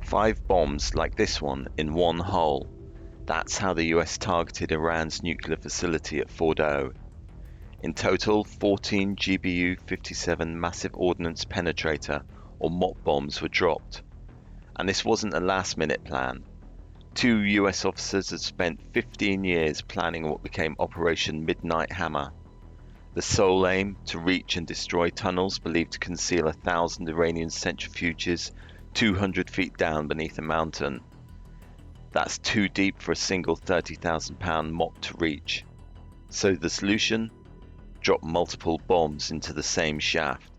5 bombs like this one in one hole. That's how the US targeted Iran's nuclear facility at Fordo. In total, 14 GBU-57 massive ordnance penetrator or MOP bombs were dropped. And this wasn't a last-minute plan. 2 US officers had spent 15 years planning what became Operation Midnight Hammer. The sole aim, to reach and destroy tunnels believed to conceal 1,000 Iranian centrifuges 200 feet down beneath a mountain. That's too deep for a single 30,000-pound MOP to reach. So the solution? Drop multiple bombs into the same shaft.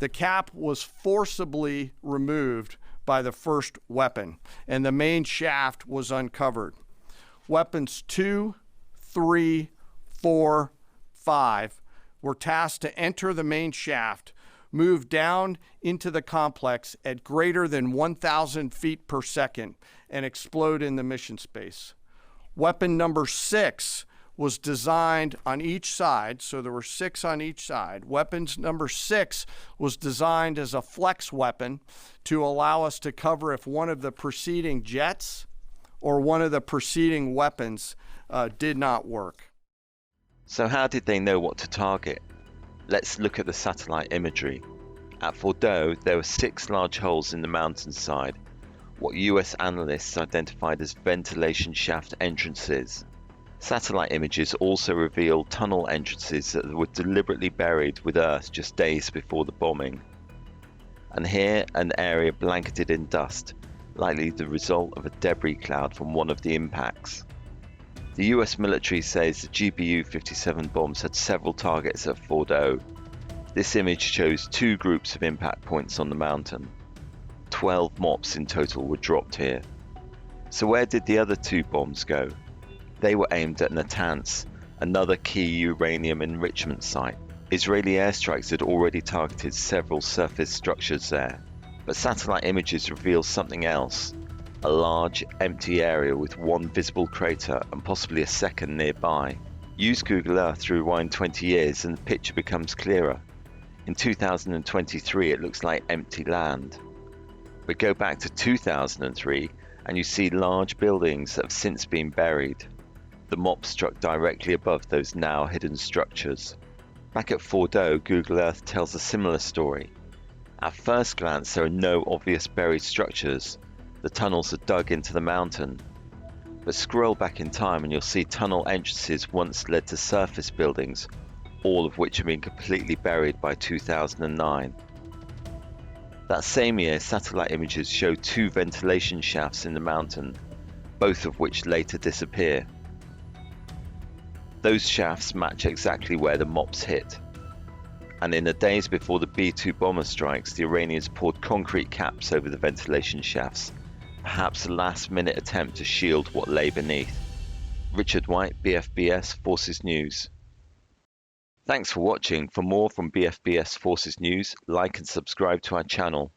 The cap was forcibly removed by the first weapon, and the main shaft was uncovered. Weapons 2, 3, 4, 5 were tasked to enter the main shaft, move down into the complex at greater than 1,000 feet per second, and explode in the mission space. Weapon number 6 was designed on each side, so there were 6 on each side. Weapons number 6 was designed as a flex weapon to allow us to cover if one of the preceding jets or one of the preceding weapons did not work. So how did they know what to target? Let's look at the satellite imagery. At Fordo, there were 6 large holes in the mountainside, what US analysts identified as ventilation shaft entrances. Satellite images also reveal tunnel entrances that were deliberately buried with earth just days before the bombing. And here, an area blanketed in dust, likely the result of a debris cloud from one of the impacts. The US military says the GBU-57 bombs had several targets at Fordo. This image shows 2 groups of impact points on the mountain. 12 MOPs in total were dropped here. So where did the other 2 bombs go? They were aimed at Natanz, another key uranium enrichment site. Israeli airstrikes had already targeted several surface structures there. But satellite images reveal something else. A large, empty area with 1 visible crater and possibly a second nearby. Use Google Earth to rewind 20 years and the picture becomes clearer. In 2023 it looks like empty land. But go back to 2003 and you see large buildings that have since been buried. The MOP struck directly above those now hidden structures. Back at Fordo, Google Earth tells a similar story. At first glance there are no obvious buried structures. The tunnels are dug into the mountain. But scroll back in time and you'll see tunnel entrances once led to surface buildings, all of which have been completely buried by 2009. That same year, satellite images show 2 ventilation shafts in the mountain, both of which later disappear. Those shafts match exactly where the MOPs hit. And in the days before the B-2 bomber strikes, the Iranians poured concrete caps over the ventilation shafts, perhaps a last-minute attempt to shield what lay beneath. Richard White, BFBS Forces News. Thanks for watching. For more from BFBS Forces News, like and subscribe to our channel.